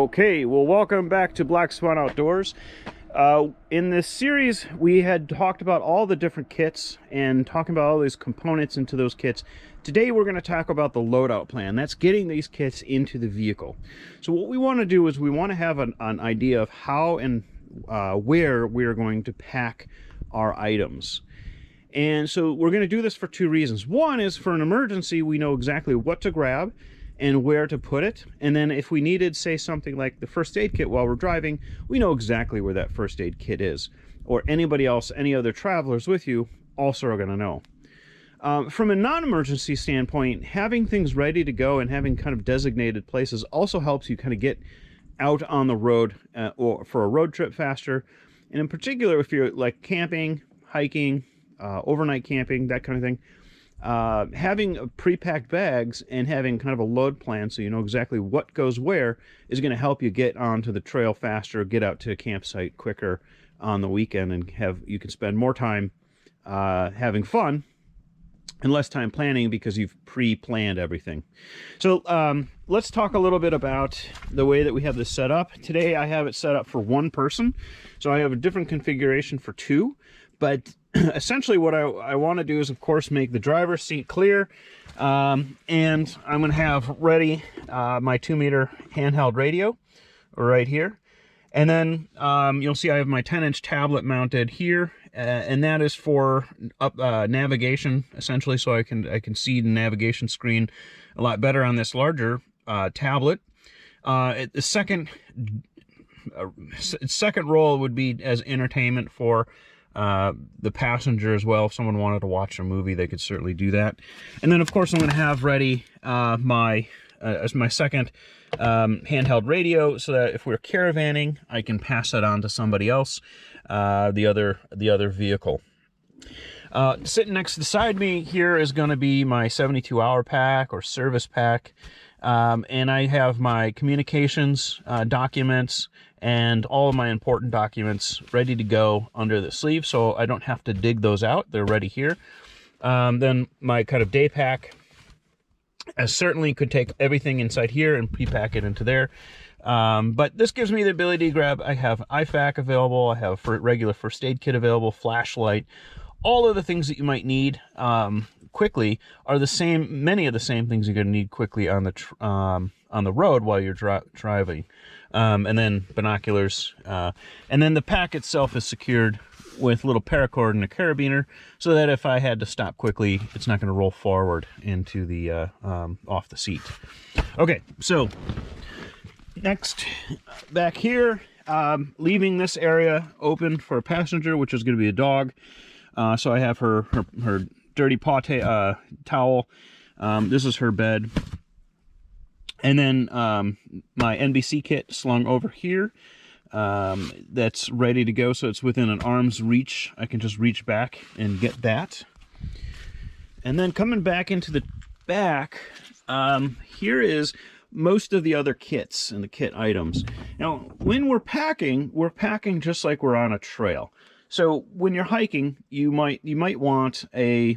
Okay, well, welcome back to Black Swan Outdoors. In this series, we had talked about all the different kits and talking about all these components into those kits. Today, we're going to talk about the loadout plan. That's getting these kits into the vehicle. So what we want to do is we want to have an idea of how and where we are going to pack our items. And so we're going to do this for two reasons. One is for an emergency, we know exactly what to grab and where to put it. And then if we needed, say, something like the first aid kit while we're driving, we know exactly where that first aid kit is. Or anybody else, any other travelers with you, also are going to know. From a non-emergency standpoint, having things ready to go and having kind of designated places also helps you kind of get out on the road or for a road trip faster. And in particular, if you're like camping, hiking, overnight camping, that kind of thing, having pre-packed bags and having kind of a load plan so you know exactly what goes where is going to help you get onto the trail faster, get out to a campsite quicker on the weekend, and you can spend more time having fun and less time planning because you've pre-planned everything. So let's talk a little bit about the way that we have this set up. Today I have it set up for one person, so I have a different configuration for two, but essentially what I want to do is, of course, make the driver's seat clear, and I'm going to have ready my 2-meter handheld radio right here. And then you'll see I have my 10-inch tablet mounted here, and that is for navigation, essentially, so I can see the navigation screen a lot better on this larger tablet. The second role would be as entertainment for the passenger as well. If someone wanted to watch a movie, they could certainly do that. And then, of course, I'm going to have ready as my second handheld radio, so that if we're caravanning, I can pass that on to somebody else, the other vehicle. Sitting next beside me here is going to be my 72-hour pack or service pack, and I have my communications documents and all of my important documents ready to go under the sleeve, so I don't have to dig those out. They're ready here. Then my kind of day pack, I certainly could take everything inside here and pre-pack it into there. But this gives me the ability to grab, I have IFAK available, I have regular first aid kit available, flashlight. All of the things that you might need quickly are the same, many of the same things you're going to need quickly on the road while you're driving. And then binoculars. And then the pack itself is secured with a little paracord and a carabiner, so that if I had to stop quickly, it's not going to roll forward into the off the seat. Okay, so next, back here, leaving this area open for a passenger, which is going to be a dog. So I have her dirty paw towel. This is her bed. And then my NBC kit slung over here. That's ready to go, so it's within an arm's reach. I can just reach back and get that. And then coming back into the back, here is most of the other kits and the kit items. Now, when we're packing just like we're on a trail. So when you're hiking, you might want a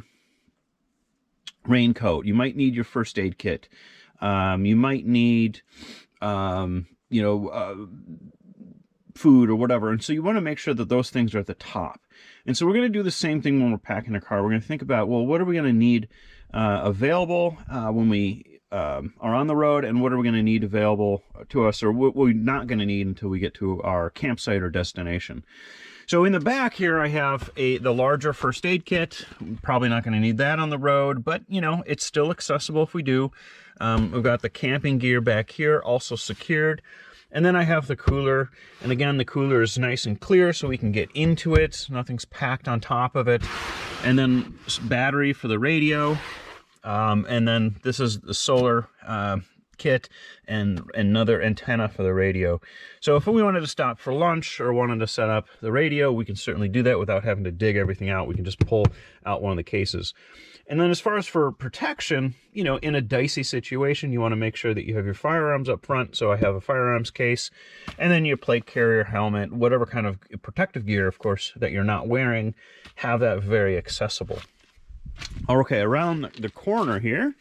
raincoat. You might need your first aid kit. You might need, food or whatever. And so you want to make sure that those things are at the top. And so we're going to do the same thing when we're packing a car. We're going to think about, well, what are we going to need available when we are on the road, and what are we going to need available to us, or what we're not going to need until we get to our campsite or destination. So in the back here, I have the larger first aid kit. Probably not going to need that on the road, but it's still accessible if we do. We've got the camping gear back here, also secured. And then I have the cooler, and again, the cooler is nice and clear so we can get into it. Nothing's packed on top of it. And then battery for the radio. And then this is the solar kit and another antenna for the radio. So if we wanted to stop for lunch or wanted to set up the radio, we can certainly do that without having to dig everything out. We can just pull out one of the cases. And then as far as for protection, in a dicey situation, you want to make sure that you have your firearms up front. So I have a firearms case, and then your plate carrier, helmet, whatever kind of protective gear, of course, that you're not wearing, have that very accessible. Okay, around the corner here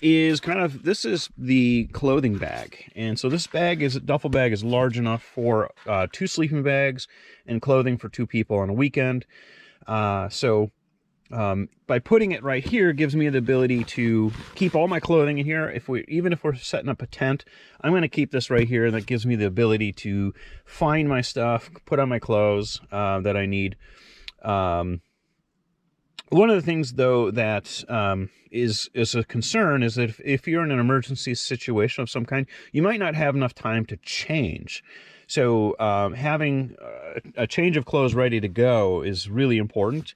is kind of, this is the clothing bag. And so this bag is, duffel bag is large enough for 2 sleeping bags and clothing for 2 people on a weekend. By putting it right here gives me the ability to keep all my clothing in here. Even if we're setting up a tent, I'm going to keep this right here. That gives me the ability to find my stuff, put on my clothes that I need. One of the things, though, that is a concern is that if you're in an emergency situation of some kind, you might not have enough time to change. So having a change of clothes ready to go is really important.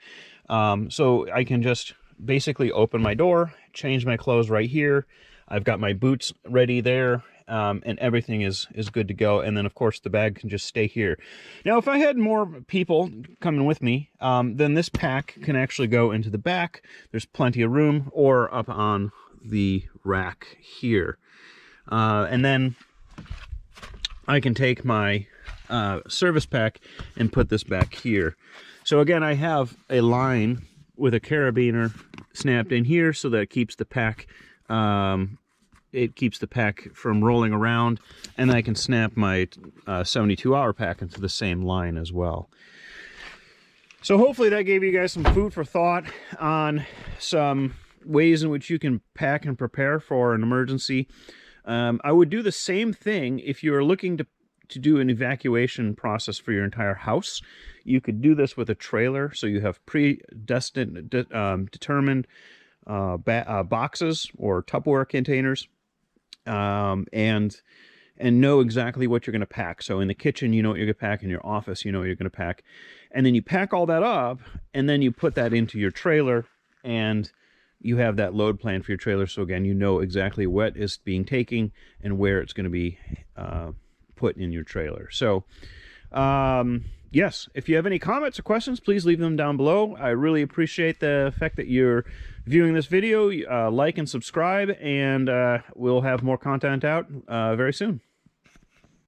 So I can just basically open my door, change my clothes right here. I've got my boots ready there, and everything is good to go. And then, of course, the bag can just stay here. Now, if I had more people coming with me, then this pack can actually go into the back. There's plenty of room, or up on the rack here. And then I can take my service pack and put this back here. So again, I have a line with a carabiner snapped in here so that it keeps the pack from rolling around, and I can snap my 72-hour pack into the same line as well. So hopefully that gave you guys some food for thought on some ways in which you can pack and prepare for an emergency. I would do the same thing if you are looking to do an evacuation process for your entire house. You could do this with a trailer, so you have determined boxes or Tupperware containers, and know exactly what you're going to pack. So in the kitchen, you know what you're going to pack. In your office, you know what you're going to pack. And then you pack all that up, and then you put that into your trailer, and you have that load plan for your trailer. So again, you know exactly what is being taken and where it's going to be put in your trailer. So yes, if you have any comments or questions, please leave them down below. I really appreciate the fact that you're viewing this video. Like and subscribe, and we'll have more content out very soon.